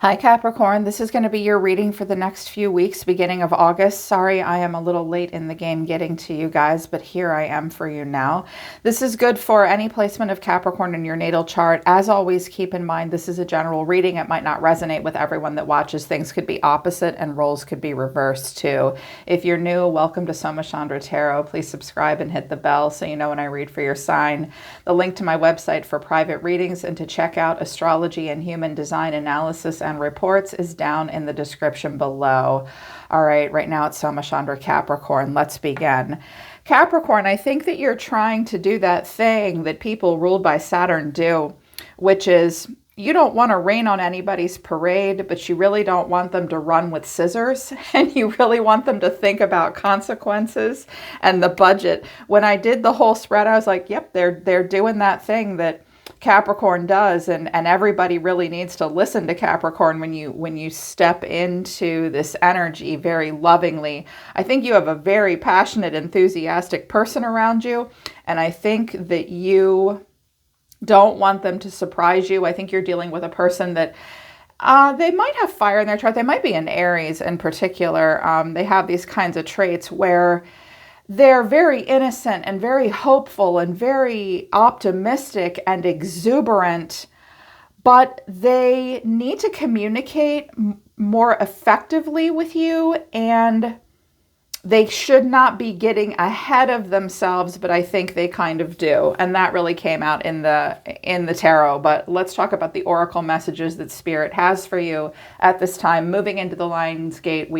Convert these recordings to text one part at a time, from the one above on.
Hi Capricorn, this is going to be your reading for the next few weeks, beginning of August. Sorry, I am a little late in the game getting to you guys, but here I am for you now. This is good for any placement of Capricorn in your natal chart. As always, keep in mind this is a general reading. It might not resonate with everyone that watches. Things could be opposite and roles could be reversed too. If you're new, welcome to Soma Chandra Tarot. Please subscribe and hit the bell so you know when I read for your sign. The link to my website for private readings and to check out Astrology and Human Design Analysis and reports is down in the description below. All right now it's Soma Chandra Capricorn. Let's begin. Capricorn, I think that you're trying to do that thing that people ruled by Saturn do, which is you don't want to rain on anybody's parade, but you really don't want them to run with scissors, and you really want them to think about consequences and the budget. When I did the whole spread, I was like, yep, they're doing that thing that Capricorn does, and everybody really needs to listen to Capricorn when you step into this energy very lovingly. I think you have a very passionate, enthusiastic person around you, and I think that you don't want them to surprise you. I think you're dealing with a person that they might have fire in their chart. They might be an Aries in particular. They have these kinds of traits where they're very innocent and very hopeful and very optimistic and exuberant, but they need to communicate more effectively with you, and they should not be getting ahead of themselves, but I think they kind of do. And that really came out in the tarot. But let's talk about the oracle messages that Spirit has for you at this time. Moving into the Lion's Gate,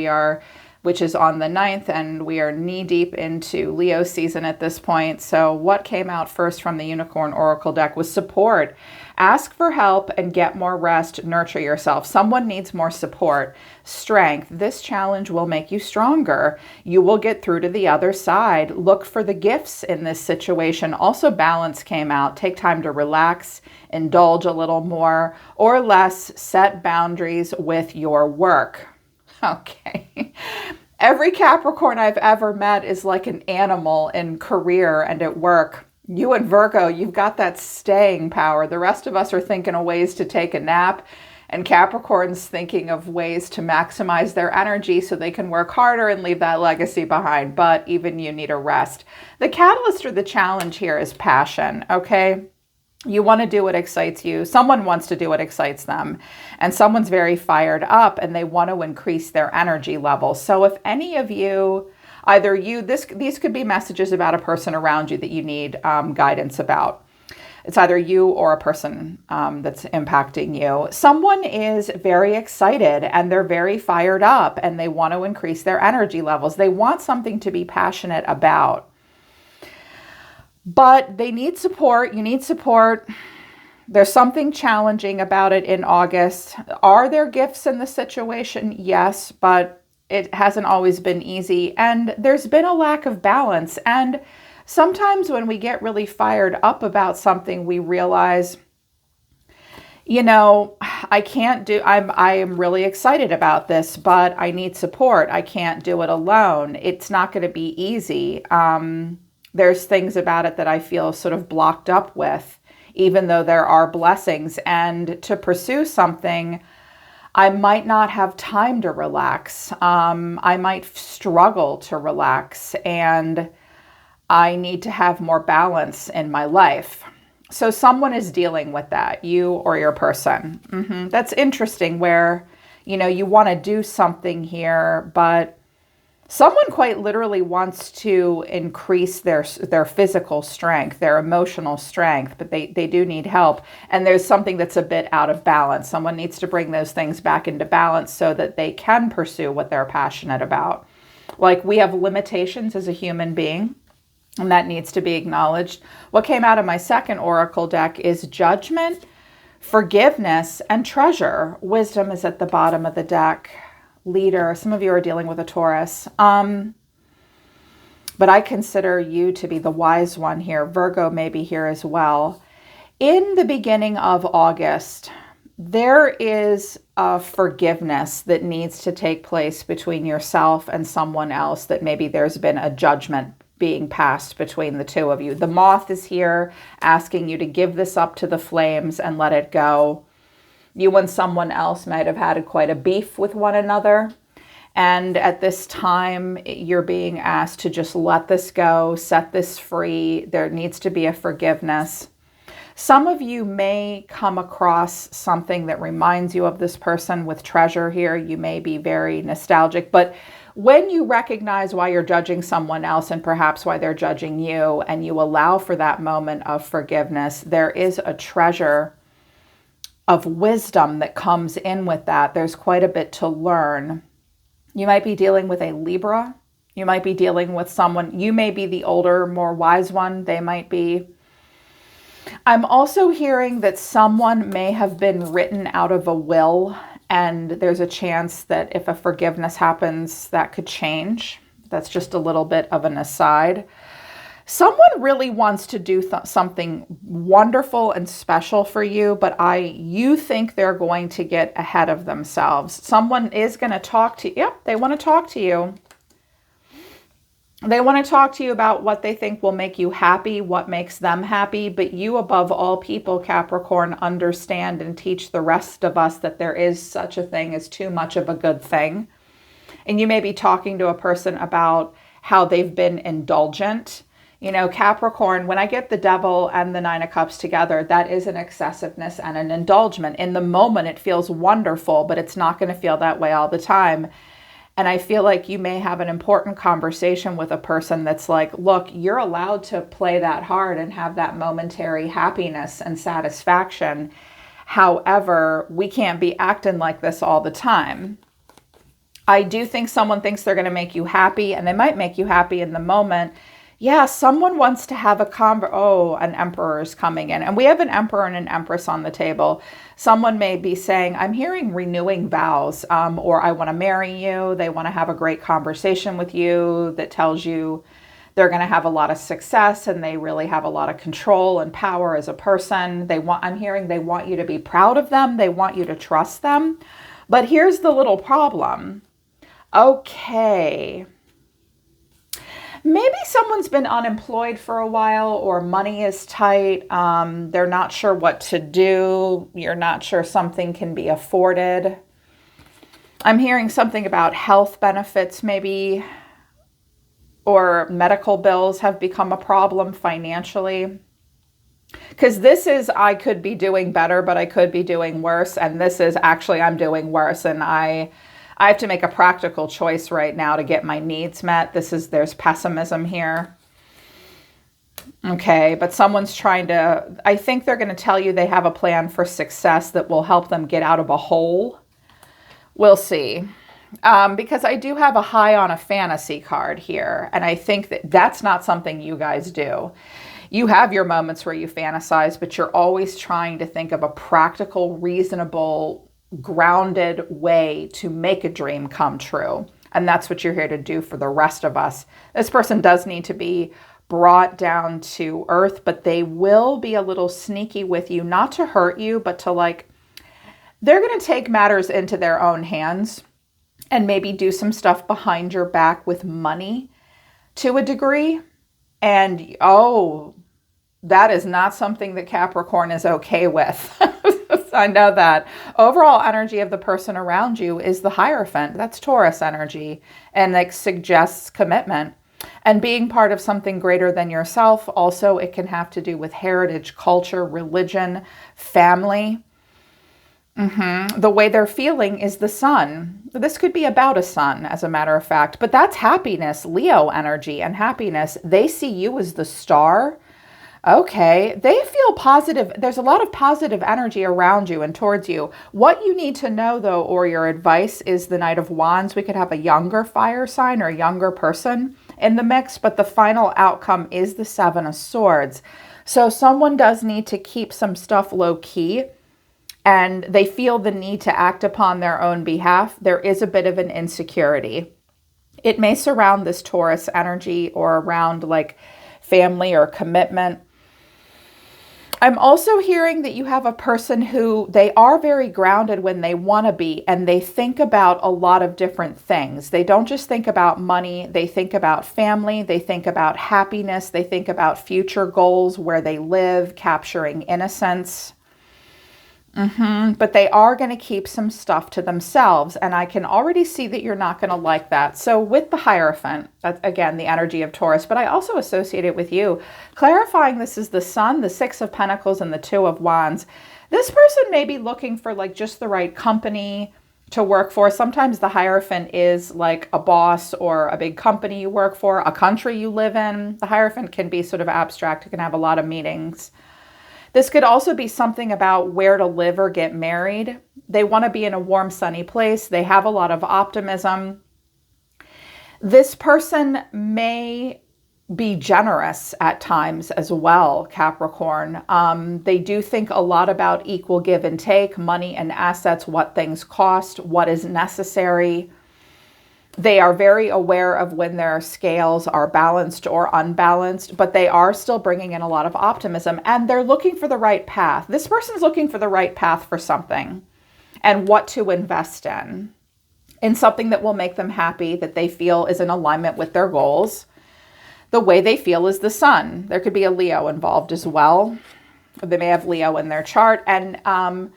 which is on the 9th, and we are knee-deep into Leo season at this point. So what came out first from the Unicorn Oracle deck was support. Ask for help and get more rest. Nurture yourself. Someone needs more support. Strength. This challenge will make you stronger. You will get through to the other side. Look for the gifts in this situation. Also, balance came out. Take time to relax, indulge a little more or less. Set boundaries with your work. Okay. Every Capricorn I've ever met is like an animal in career and at work. You and Virgo, you've got that staying power. The rest of us are thinking of ways to take a nap, and Capricorn's thinking of ways to maximize their energy so they can work harder and leave that legacy behind. But even you need a rest. The catalyst or the challenge here is passion, okay? You want to do what excites you. Someone wants to do what excites them. And someone's very fired up and they want to increase their energy level. So if any of you, these could be messages about a person around you that you need guidance about. It's either you or a person that's impacting you. Someone is very excited and they're very fired up and they want to increase their energy levels. They want something to be passionate about. But they need support. You need support. There's something challenging about it in August. Are there gifts in the situation? Yes, but it hasn't always been easy. And there's been a lack of balance. And sometimes when we get really fired up about something, we realize, I am really excited about this, but I need support. I can't do it alone. It's not going to be easy. There's things about it that I feel sort of blocked up with, even though there are blessings. And to pursue something, I might not have time to relax. I might struggle to relax, and I need to have more balance in my life. So someone is dealing with that, you or your person. That's interesting where, you want to do something here, but someone quite literally wants to increase their physical strength, their emotional strength, but they do need help. And there's something that's a bit out of balance. Someone needs to bring those things back into balance so that they can pursue what they're passionate about. Like, we have limitations as a human being, and that needs to be acknowledged. What came out of my second oracle deck is judgment, forgiveness, and treasure. Wisdom is at the bottom of the deck. Leader. Some of you are dealing with a Taurus. But I consider you to be the wise one here. Virgo may be here as well. In the beginning of August, there is a forgiveness that needs to take place between yourself and someone else, that maybe there's been a judgment being passed between the two of you. The moth is here asking you to give this up to the flames and let it go. You and someone else might have had quite a beef with one another. And at this time, you're being asked to just let this go, set this free. There needs to be a forgiveness. Some of you may come across something that reminds you of this person with treasure here. You may be very nostalgic, but when you recognize why you're judging someone else and perhaps why they're judging you, and you allow for that moment of forgiveness, there is a treasure of wisdom that comes in with that. There's quite a bit to learn. You might be dealing with a Libra. You might be dealing with someone, you may be the older, more wise one. They might be. I'm also hearing that someone may have been written out of a will, and there's a chance that if a forgiveness happens, that could change. That's just a little bit of an aside. Someone really wants to do something wonderful and special for you, but you think they're going to get ahead of themselves. Someone is going to talk to you. Yep, they want to talk to you. They want to talk to you about what they think will make you happy, what makes them happy, but you, above all people, Capricorn, understand and teach the rest of us that there is such a thing as too much of a good thing. And you may be talking to a person about how they've been indulgent. You know, Capricorn, when I get the Devil and the Nine of Cups together, that is an excessiveness and an indulgence. In the moment, it feels wonderful, but it's not going to feel that way all the time. And I feel like you may have an important conversation with a person that's like, look, you're allowed to play that hard and have that momentary happiness and satisfaction. However, we can't be acting like this all the time. I do think someone thinks they're going to make you happy, and they might make you happy in the moment. Yeah, someone wants to have an emperor is coming in. And we have an emperor and an empress on the table. Someone may be saying, I'm hearing renewing vows, or I want to marry you. They want to have a great conversation with you that tells you they're going to have a lot of success and they really have a lot of control and power as a person. I'm hearing they want you to be proud of them. They want you to trust them. But here's the little problem. Okay. Maybe someone's been unemployed for a while, or money is tight. They're not sure what to do. You're not sure something can be afforded. I'm hearing something about health benefits maybe, or medical bills have become a problem financially. Because this is, I could be doing better, but I could be doing worse. And this is actually, I'm doing worse. And I have to make a practical choice right now to get my needs met. There's pessimism here. Okay, but someone's I think they're going to tell you they have a plan for success that will help them get out of a hole. We'll see. Because I do have a high on a fantasy card here. And I think that's not something you guys do. You have your moments where you fantasize, but you're always trying to think of a practical, reasonable, grounded way to make a dream come true. And that's what you're here to do for the rest of us. This person does need to be brought down to earth, but they will be a little sneaky with you, not to hurt you, but to they're going to take matters into their own hands and maybe do some stuff behind your back with money to a degree. And that is not something that Capricorn is okay with. I know that. Overall energy of the person around you is the Hierophant. That's Taurus energy, and suggests commitment and being part of something greater than yourself. Also, it can have to do with heritage, culture, religion, family. The way they're feeling is the sun. This could be about a sun, as a matter of fact, but that's happiness, Leo energy and happiness. They see you as the star. Okay, they feel positive. There's a lot of positive energy around you and towards you. What you need to know, though, or your advice, is the Knight of Wands. We could have a younger fire sign or a younger person in the mix, but the final outcome is the Seven of Swords. So someone does need to keep some stuff low key, and they feel the need to act upon their own behalf. There is a bit of an insecurity. It may surround this Taurus energy or around family or commitment. I'm also hearing that you have a person who they are very grounded when they want to be, and they think about a lot of different things. They don't just think about money. They think about family. They think about happiness. They think about future goals, where they live, capturing innocence. But they are going to keep some stuff to themselves. And I can already see that you're not going to like that. So with the Hierophant, that's again the energy of Taurus, but I also associate it with you. Clarifying this is the Sun, the Six of Pentacles, and the Two of Wands. This person may be looking for like just the right company to work for. Sometimes the Hierophant is like a boss or a big company you work for, a country you live in. The Hierophant can be sort of abstract. It can have a lot of meanings. This could also be something about where to live or get married. They want to be in a warm, sunny place. They have a lot of optimism. This person may be generous at times as well, Capricorn. They do think a lot about equal give and take, money and assets, what things cost, what is necessary. They are very aware of when their scales are balanced or unbalanced, but they are still bringing in a lot of optimism, and they're looking for the right path. This person's looking for the right path for something and what to invest in something that will make them happy, that they feel is in alignment with their goals. The way they feel is the Sun. There could be a Leo involved as well. They may have Leo in their chart, and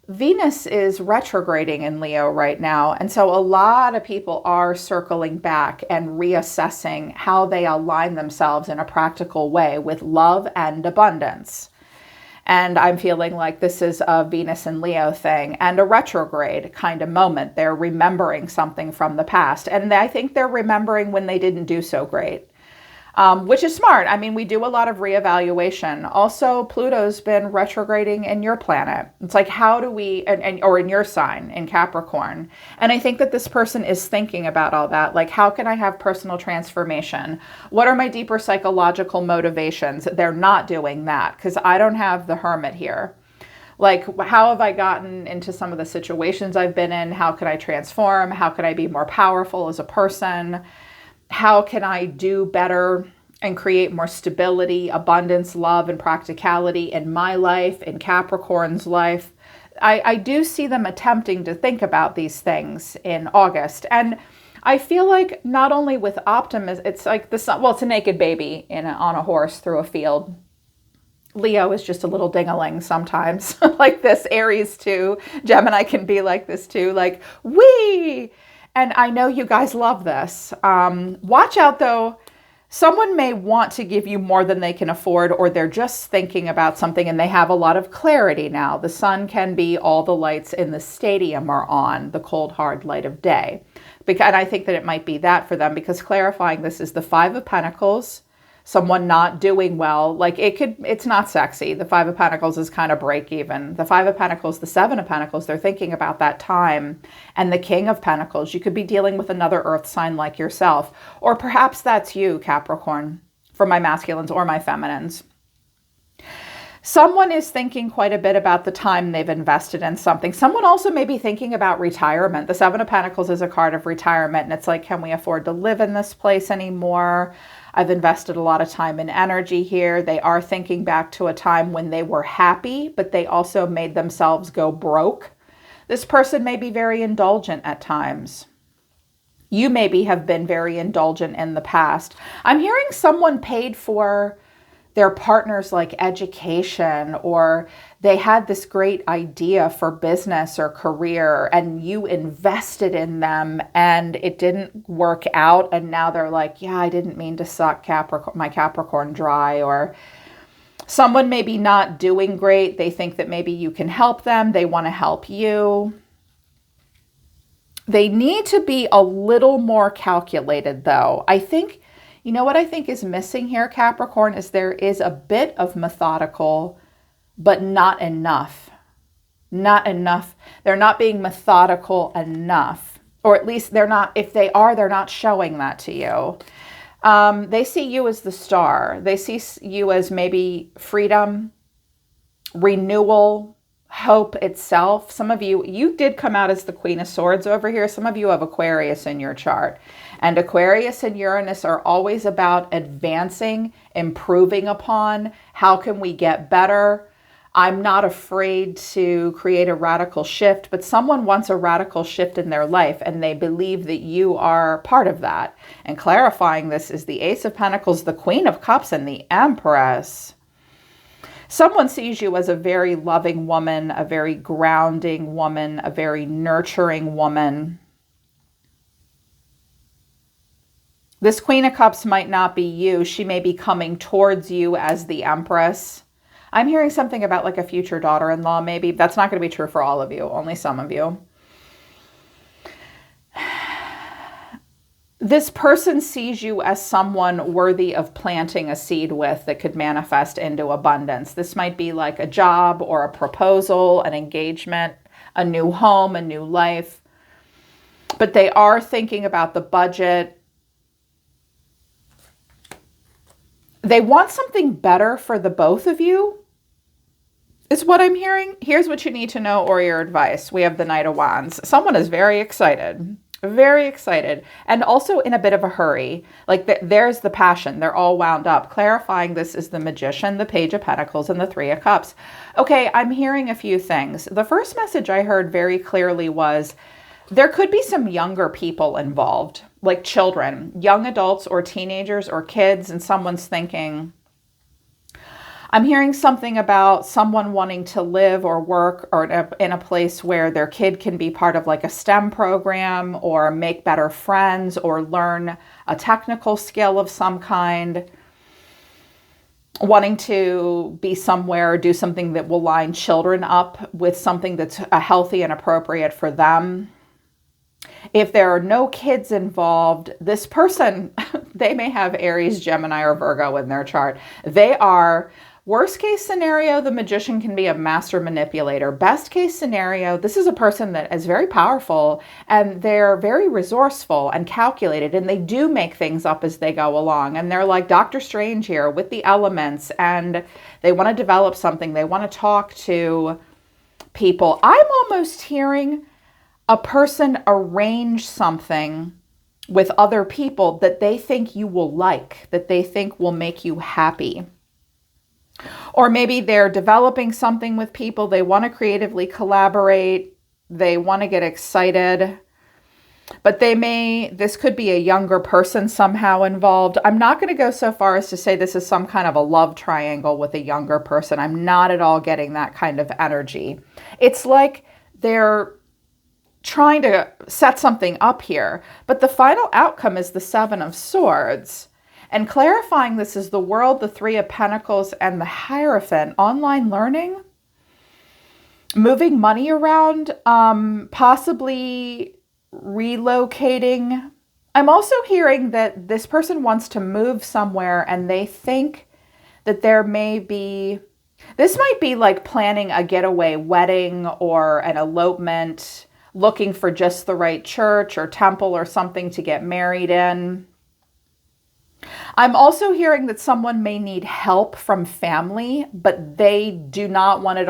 Venus is retrograding in Leo right now. And so a lot of people are circling back and reassessing how they align themselves in a practical way with love and abundance. And I'm feeling like this is a Venus and Leo thing and a retrograde kind of moment. They're remembering something from the past. And I think they're remembering when they didn't do so great. Which is smart. I mean, we do a lot of reevaluation. Also, Pluto's been retrograding in your planet. It's like, how do we, or in your sign, in Capricorn. And I think that this person is thinking about all that. Like, how can I have personal transformation? What are my deeper psychological motivations? They're not doing that because I don't have the Hermit here. Like, how have I gotten into some of the situations I've been in? How can I transform? How can I be more powerful as a person? How can I do better and create more stability, abundance, love, and practicality in my life, in Capricorn's life? I do see them attempting to think about these things in August. And I feel like not only with optimism, it's like the sun, well, it's a naked baby on a horse through a field. Leo is just a little ding-a-ling sometimes, like this. Aries too. Gemini can be like this too, like, wee! And I know you guys love this. Watch out though. Someone may want to give you more than they can afford, or they're just thinking about something and they have a lot of clarity now. The sun can be all the lights in the stadium are on, the cold, hard light of day. And I think that it might be that for them, because clarifying this is the Five of Pentacles, someone not doing well. Like it's not sexy. The Five of Pentacles is kind of break even. The Five of Pentacles, the Seven of Pentacles, they're thinking about that time. And the King of Pentacles, you could be dealing with another earth sign like yourself. Or perhaps that's you, Capricorn, for my masculines or my feminines. Someone is thinking quite a bit about the time they've invested in something. Someone also may be thinking about retirement. The Seven of Pentacles is a card of retirement. And it's like, can we afford to live in this place anymore? I've invested a lot of time and energy here. They are thinking back to a time when they were happy, but they also made themselves go broke. This person may be very indulgent at times. You maybe have been very indulgent in the past. I'm hearing someone paid for their partner's like education, or they had this great idea for business or career and you invested in them and it didn't work out. And now they're like, yeah, I didn't mean to suck my Capricorn dry. Or someone may be not doing great. They think that maybe you can help them. They want to help you. They need to be a little more calculated though. I think, you know what I think is missing here, Capricorn, is there is a bit of methodical, but not enough. Not enough. They're not being methodical enough. Or at least they're not, if they are, they're not showing that to you. They see you as the star. They see you as maybe freedom, renewal, hope itself. Some of you did come out as the Queen of Swords over here. Some of you have Aquarius in your chart. And Aquarius and Uranus are always about advancing, improving upon. How can we get better? I'm not afraid to create a radical shift, but someone wants a radical shift in their life and they believe that you are part of that. And clarifying this is the Ace of Pentacles, the Queen of Cups, and the Empress. Someone sees you as a very loving woman, a very grounding woman, a very nurturing woman. This Queen of Cups might not be you. She may be coming towards you as the Empress. I'm hearing something about like a future daughter-in-law, maybe. That's not going to be true for all of you, only some of you. This person sees you as someone worthy of planting a seed with that could manifest into abundance. This might be like a job or a proposal, an engagement, a new home, a new life. But they are thinking about the budget. They want something better for the both of you, is what I'm hearing. Here's what you need to know or your advice. We have the Knight of Wands. Someone is very excited. Very excited, and also in a bit of a hurry. Like there's the passion. They're all wound up. Clarifying this is the Magician, the Page of Pentacles, and the Three of Cups. Okay, I'm hearing a few things. The first message I heard very clearly was there could be some younger people involved, like children, young adults or teenagers or kids, and someone's thinking, I'm hearing something about someone wanting to live or work or in a place where their kid can be part of like a STEM program or make better friends or learn a technical skill of some kind. Wanting to be somewhere, do something that will line children up with something that's healthy and appropriate for them. If there are no kids involved, this person, they may have Aries, Gemini, or Virgo in their chart. They are... Worst case scenario, the Magician can be a master manipulator. Best case scenario, this is a person that is very powerful and they're very resourceful and calculated, and they do make things up as they go along. And they're like Dr. Strange here with the elements, and they want to develop something. They want to talk to people. I'm almost hearing a person arrange something with other people that they think you will like, that they think will make you happy. Or maybe they're developing something with people. They want to creatively collaborate. They want to get excited. But this could be a younger person somehow involved. I'm not going to go so far as to say this is some kind of a love triangle with a younger person. I'm not at all getting that kind of energy. It's like they're trying to set something up here. But the final outcome is the Seven of Swords. And clarifying this is the World, the Three of Pentacles, and the Hierophant. Online learning, moving money around, possibly relocating. I'm also hearing that this person wants to move somewhere and they think that there may be, this might be like planning a getaway wedding or an elopement, looking for just the right church or temple or something to get married in. I'm also hearing that someone may need help from family, but they do not want it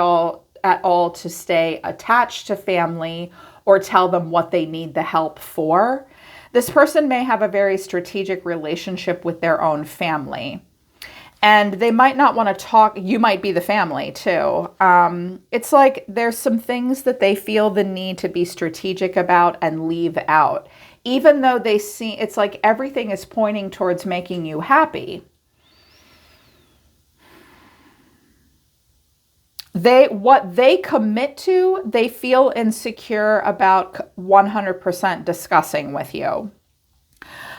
at all to stay attached to family or tell them what they need the help for. This person may have a very strategic relationship with their own family, and they might not want to talk. You might be the family too. It's like there's some things that they feel the need to be strategic about and leave out. Even though they see, it's like everything is pointing towards making you happy. What they commit to, they feel insecure about 100% discussing with you.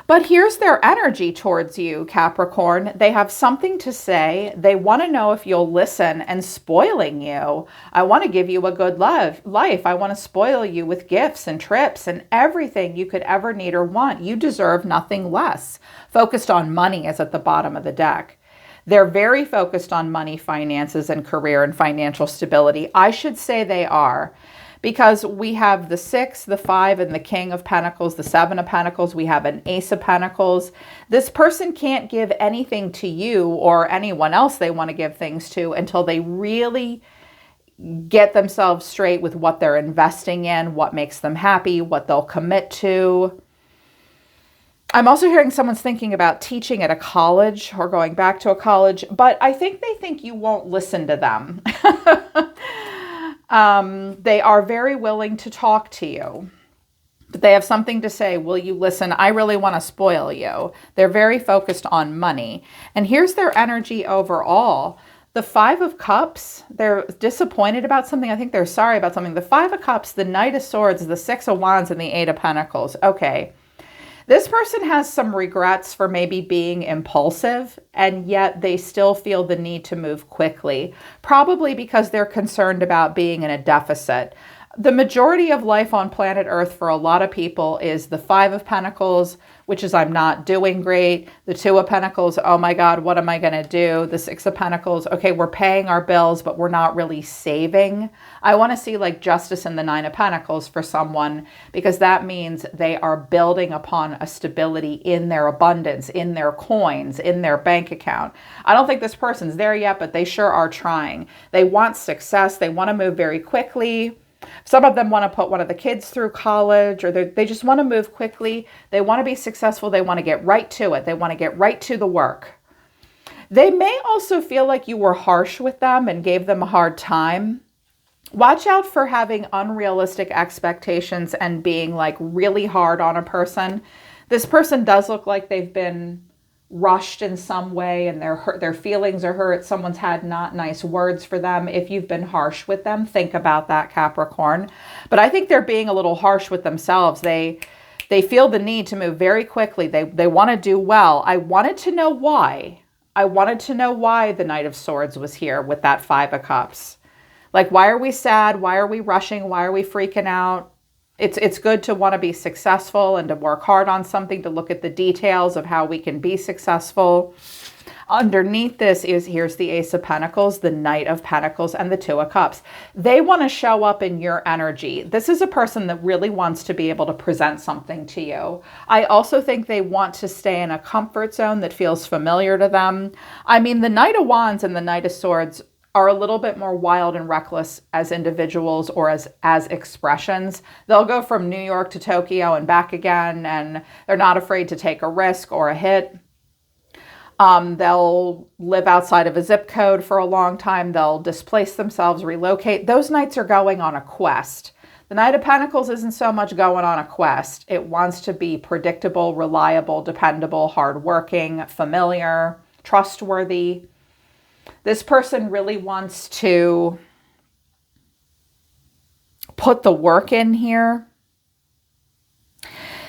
But here's their energy towards you, Capricorn. They have something to say. They want to know if you'll listen, and spoiling you. I want to give you a good life. I want to spoil you with gifts and trips and everything you could ever need or want. You deserve nothing less. Focused on money is at the bottom of the deck. They're very focused on money, finances, and career and financial stability. I should say they are. Because we have the 6, the 5, and the King of Pentacles, the 7 of Pentacles. We have an Ace of Pentacles. This person can't give anything to you or anyone else they want to give things to until they really get themselves straight with what they're investing in, what makes them happy, what they'll commit to. I'm also hearing someone's thinking about teaching at a college or going back to a college, but I think they think you won't listen to them. They are very willing to talk to you, but they have something to say. Will you listen? I really want to spoil you. They're very focused on money. And here's their energy overall. The Five of Cups, they're disappointed about something. I think they're sorry about something. The Five of Cups, the Knight of Swords, the Six of Wands, and the Eight of Pentacles. Okay. This person has some regrets for maybe being impulsive, and yet they still feel the need to move quickly, probably because they're concerned about being in a deficit. The majority of life on planet Earth for a lot of people is the Five of Pentacles, which is I'm not doing great. The Two of Pentacles, oh my God, what am I going to do? The Six of Pentacles, okay, we're paying our bills, but we're not really saving. I want to see like justice in the Nine of Pentacles for someone, because that means they are building upon a stability in their abundance, in their coins, in their bank account. I don't think this person's there yet, but they sure are trying. They want success. They want to move very quickly. Some of them want to put one of the kids through college, or they just want to move quickly. They want to be successful. They want to get right to it. They want to get right to the work. They may also feel like you were harsh with them and gave them a hard time. Watch out for having unrealistic expectations and being like really hard on a person. This person does look like they've been rushed in some way and their feelings are hurt. Someone's had not nice words for them. If you've been harsh with them, think about that, Capricorn. But I think they're being a little harsh with themselves. They feel the need to move very quickly. They want to do well. I wanted to know why. I wanted to know why the Knight of Swords was here with that Five of Cups. Like, why are we sad? Why are we rushing? Why are we freaking out? It's good to want to be successful and to work hard on something, to look at the details of how we can be successful. Underneath this here's the Ace of Pentacles, the Knight of Pentacles, and the Two of Cups. They want to show up in your energy. This is a person that really wants to be able to present something to you. I also think they want to stay in a comfort zone that feels familiar to them. I mean, the Knight of Wands and the Knight of Swords are a little bit more wild and reckless as individuals or as expressions. They'll go from New York to Tokyo and back again, and they're not afraid to take a risk or a hit. They'll live outside of a zip code for a long time. They'll displace themselves, relocate. Those knights are going on a quest. The Knight of Pentacles isn't so much going on a quest. It wants to be predictable, reliable, dependable, hardworking, familiar, trustworthy. This person really wants to put the work in here.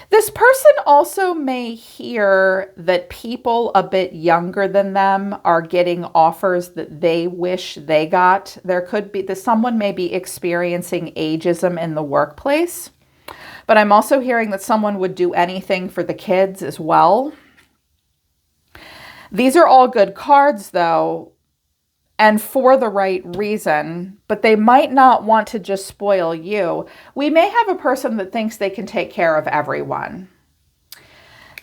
This person also may hear that people a bit younger than them are getting offers that they wish they got. There could be that someone may be experiencing ageism in the workplace, but I'm also hearing that someone would do anything for the kids as well. These are all good cards, though, and for the right reason, but they might not want to just spoil you. We may have a person that thinks they can take care of everyone.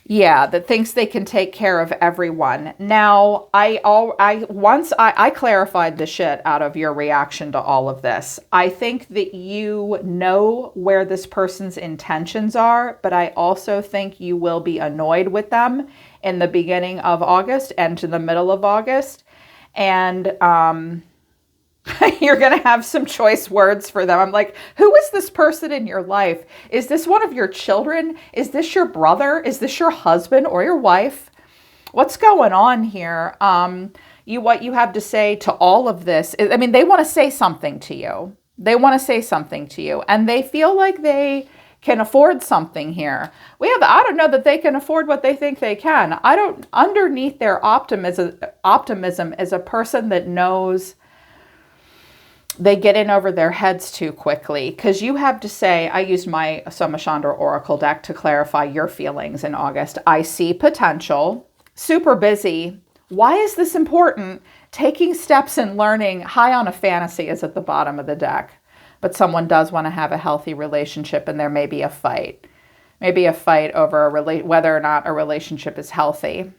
Yeah, that thinks they can take care of everyone. Now, I clarified the shit out of your reaction to all of this. I think that you know where this person's intentions are, but I also think you will be annoyed with them in the beginning of August and to the middle of August. And you're going to have some choice words for them. I'm like, who is this person in your life? Is this one of your children? Is this your brother? Is this your husband or your wife? What's going on here? What you have to say to all of this, I mean, they want to say something to you. They want to say something to you, and they feel like they can afford something here. I don't know that they can afford what they think they can. Underneath their optimism is a person that knows they get in over their heads too quickly, because you have to say, I used my Soma Chandra Oracle deck to clarify your feelings in August. I see potential, super busy. Why is this important? Taking steps and learning. High on a fantasy is at the bottom of the deck. But someone does want to have a healthy relationship, and there may be a fight. Maybe a fight over whether or not a relationship is healthy.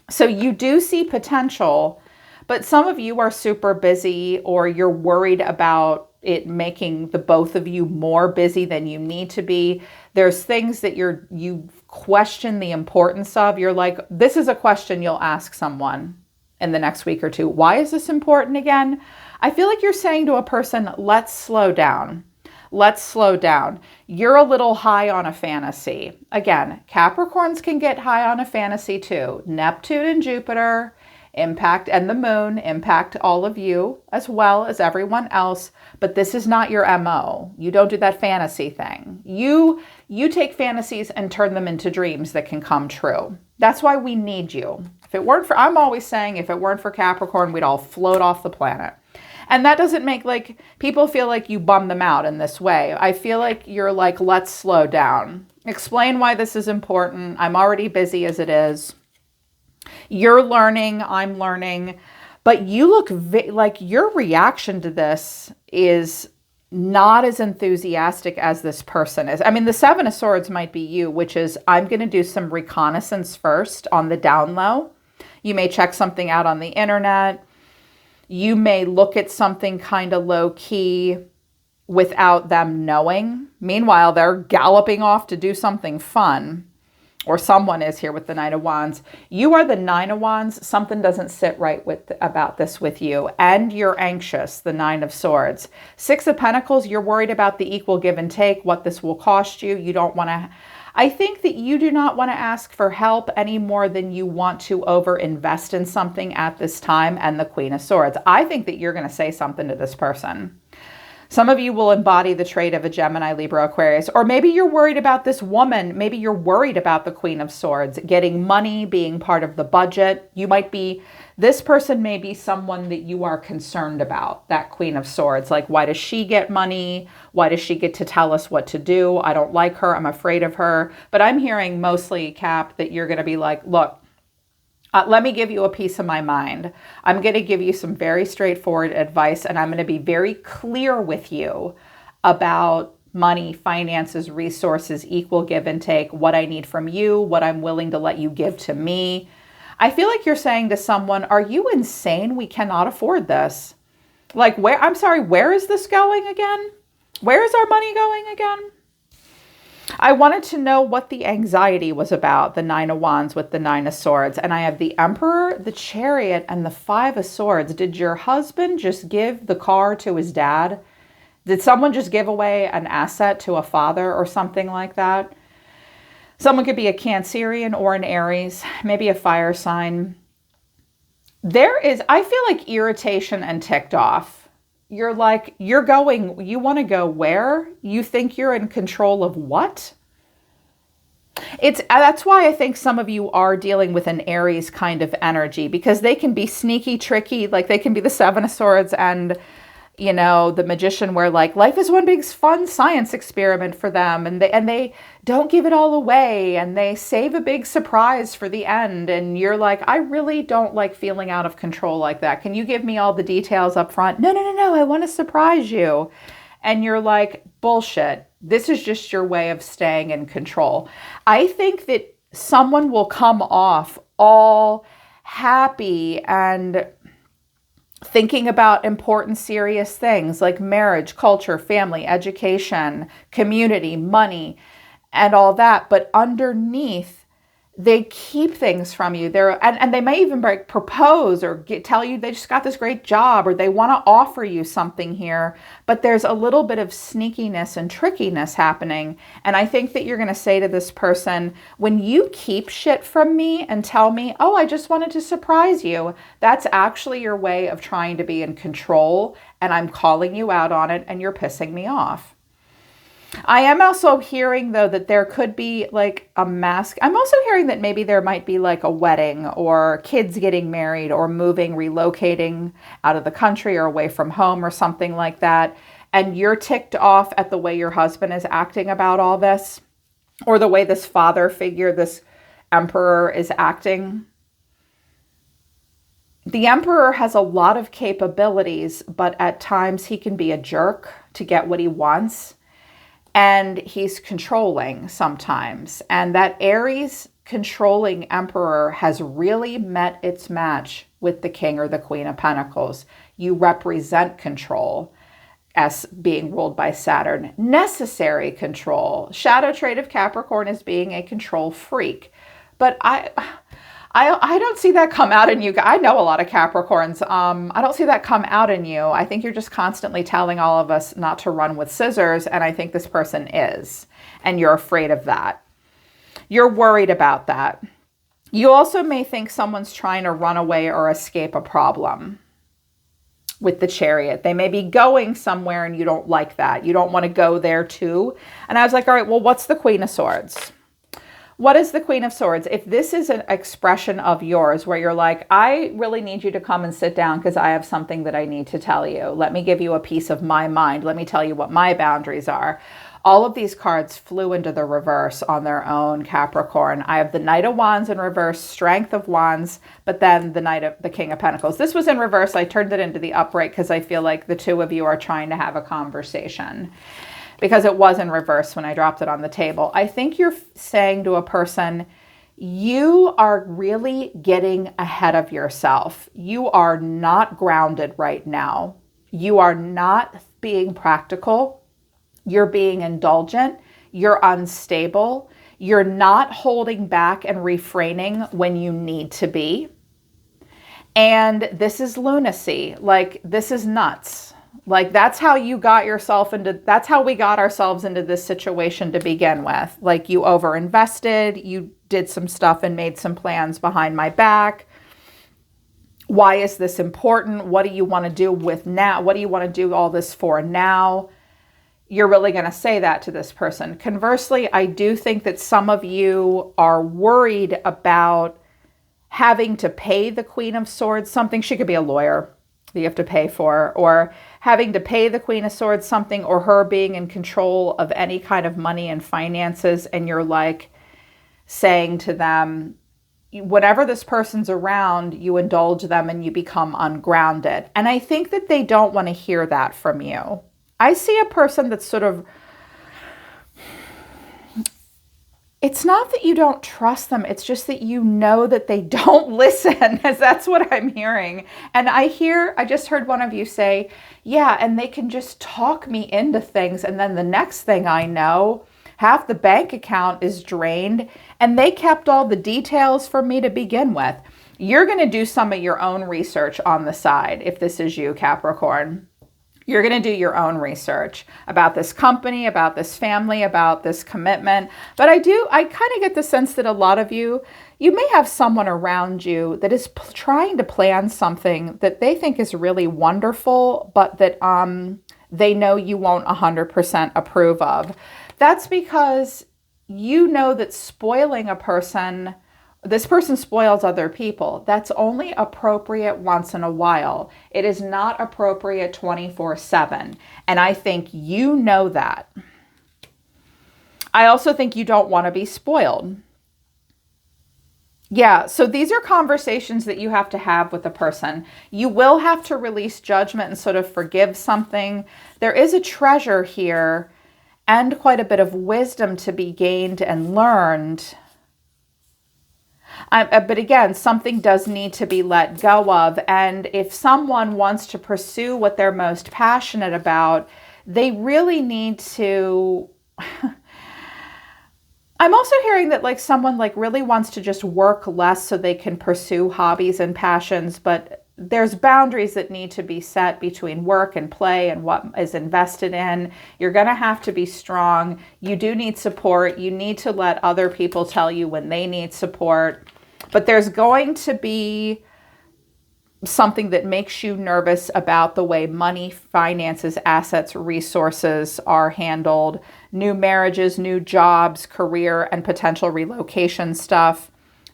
So you do see potential, but some of you are super busy, or you're worried about it making the both of you more busy than you need to be. There's things that you question the importance of. You're like, this is a question you'll ask someone in the next week or two. Why is this important again? I feel like you're saying to a person, let's slow down. Let's slow down. You're a little high on a fantasy. Again, Capricorns can get high on a fantasy too. Neptune and Jupiter impact, and the moon impact all of you as well as everyone else. But this is not your MO. You don't do that fantasy thing. You take fantasies and turn them into dreams that can come true. That's why we need you. If it weren't for, I'm always saying, if it weren't for Capricorn, we'd all float off the planet. And that doesn't make, like, people feel like you bum them out in this way. I feel like you're like, let's slow down. Explain why this is important. I'm already busy as it is. You're learning, I'm learning. But you look like your reaction to this is not as enthusiastic as this person is. I mean, the Seven of Swords might be you, which is, I'm going to do some reconnaissance first on the down low. You may check something out on the internet. You may look at something kind of low key without them knowing. Meanwhile, they're galloping off to do something fun, or someone is here with the Knight of Wands. You are the Nine of Wands. Something doesn't sit right about this with you, and you're anxious, the Nine of Swords. Six of Pentacles, you're worried about the equal give and take, what this will cost you. You don't want to, I think that you do not want to ask for help any more than you want to over-invest in something at this time, and the Queen of Swords. I think that you're going to say something to this person. Some of you will embody the trait of a Gemini, Libra, Aquarius, or maybe you're worried about this woman. Maybe you're worried about the Queen of Swords, getting money, being part of the budget. You might be, this person may be someone that you are concerned about, that Queen of Swords. Like, why does she get money? Why does she get to tell us what to do? I don't like her. I'm afraid of her. But I'm hearing mostly, Cap, that you're going to be like, look, let me give you a piece of my mind. I'm going to give you some very straightforward advice, and I'm going to be very clear with you about money, finances, resources, equal give and take, what I need from you, what I'm willing to let you give to me. I feel like you're saying to someone, are you insane? We cannot afford this. Like, where, I'm sorry, where is this going again? Where is our money going again? I wanted to know what the anxiety was about, the Nine of Wands with the Nine of Swords. And I have the Emperor, the Chariot, and the Five of Swords. Did your husband just give the car to his dad? Did someone just give away an asset to a father or something like that? Someone could be a Cancerian or an Aries, maybe a fire sign. There is, I feel like, irritation and ticked off. You're like, you're going, you want to go where? You think you're in control of what? That's why I think some of you are dealing with an Aries kind of energy, because they can be sneaky, tricky, like they can be the Seven of Swords and, you know, the Magician, where like life is one big fun science experiment for them, and they don't give it all away, and they save a big surprise for the end, and you're like, I really don't like feeling out of control like that. Can you give me all the details up front? No, I want to surprise you. And you're like, bullshit. This is just your way of staying in control. I think that someone will come off all happy and thinking about important, serious things like marriage, culture, family, education, community, money, and all that. But underneath, they keep things from you. And they may even propose or tell you they just got this great job, or they want to offer you something here. But there's a little bit of sneakiness and trickiness happening. And I think that you're going to say to this person, when you keep shit from me and tell me, oh, I just wanted to surprise you, that's actually your way of trying to be in control. And I'm calling you out on it, and you're pissing me off. I am also hearing, though, that there could be like a mask. I'm also hearing that maybe there might be like a wedding, or kids getting married, or moving, relocating out of the country or away from home or something like that. And you're ticked off at the way your husband is acting about all this, or the way this father figure, this Emperor, is acting. The Emperor has a lot of capabilities, but at times he can be a jerk to get what he wants. And he's controlling sometimes. And that Aries controlling Emperor has really met its match with the King or the Queen of Pentacles. You represent control as being ruled by Saturn. Necessary control. Shadow trait of Capricorn is being a control freak. But I don't see that come out in you. I know a lot of Capricorns. I don't see that come out in you. I think you're just constantly telling all of us not to run with scissors, and I think this person is. And you're afraid of that. You're worried about that. You also may think someone's trying to run away or escape a problem with the Chariot. They may be going somewhere and you don't like that. You don't want to go there too. And I was like, all right, well, what's the Queen of Swords? What is the Queen of Swords? If this is an expression of yours where you're like, I really need you to come and sit down because I have something that I need to tell you. Let me give you a piece of my mind. Let me tell you what my boundaries are. All of these cards flew into the reverse on their own, Capricorn. I have the Knight of Wands in reverse, Strength of Wands, but then the King of Pentacles. This was in reverse. I turned it into the upright because I feel like the two of you are trying to have a conversation, because it was in reverse when I dropped it on the table. I think you're saying to a person, you are really getting ahead of yourself. You are not grounded right now. You are not being practical. You're being indulgent. You're unstable. You're not holding back and refraining when you need to be. And this is lunacy. Like, this is nuts. Like, that's how you got yourself into, that's how we got ourselves into this situation to begin with. Like, you overinvested, you did some stuff and made some plans behind my back. Why is this important? What do you want to do with now? What do you want to do all this for now? You're really going to say that to this person. Conversely, I do think that some of you are worried about having to pay the Queen of Swords something. She could be a lawyer that you have to pay for, or having to pay the Queen of Swords something, or her being in control of any kind of money and finances. And you're like saying to them, whenever this person's around, you indulge them and you become ungrounded. And I think that they don't want to hear that from you. I see a person that's sort of, it's not that you don't trust them. It's just that you know that they don't listen, as that's what I'm hearing. And I just heard one of you say, yeah, and they can just talk me into things. And then the next thing I know, half the bank account is drained and they kept all the details for me to begin with. You're going to do some of your own research on the side. If this is you, Capricorn, you're going to do your own research about this company, about this family, about this commitment. But I kind of get the sense that a lot of you may have someone around you that is trying to plan something that they think is really wonderful, but that they know you won't 100% approve of. That's because you know that spoiling a person, this person spoils other people. That's only appropriate once in a while. It is not appropriate 24/7. And I think you know that. I also think you don't want to be spoiled. Yeah, so these are conversations that you have to have with a person. You will have to release judgment and sort of forgive something. There is a treasure here and quite a bit of wisdom to be gained and learned. But again, something does need to be let go of. And if someone wants to pursue what they're most passionate about, they really need to... I'm also hearing that like someone like really wants to just work less so they can pursue hobbies and passions, but there's boundaries that need to be set between work and play and what is invested in. You're going to have to be strong. You do need support. You need to let other people tell you when they need support. But there's going to be something that makes you nervous about the way money, finances, assets, resources are handled. New marriages, new jobs, career, and potential relocation stuff.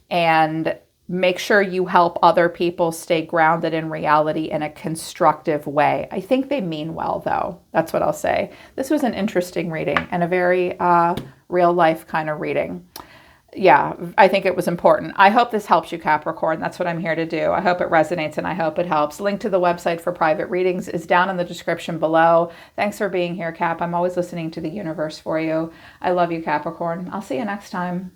And make sure you help other people stay grounded in reality in a constructive way. I think they mean well, though. That's what I'll say. This was an interesting reading and a very real life kind of reading. Yeah, I think it was important. I hope this helps you, Capricorn. That's what I'm here to do. I hope it resonates and I hope it helps. Link to the website for private readings is down in the description below. Thanks for being here, Cap. I'm always listening to the universe for you. I love you, Capricorn. I'll see you next time.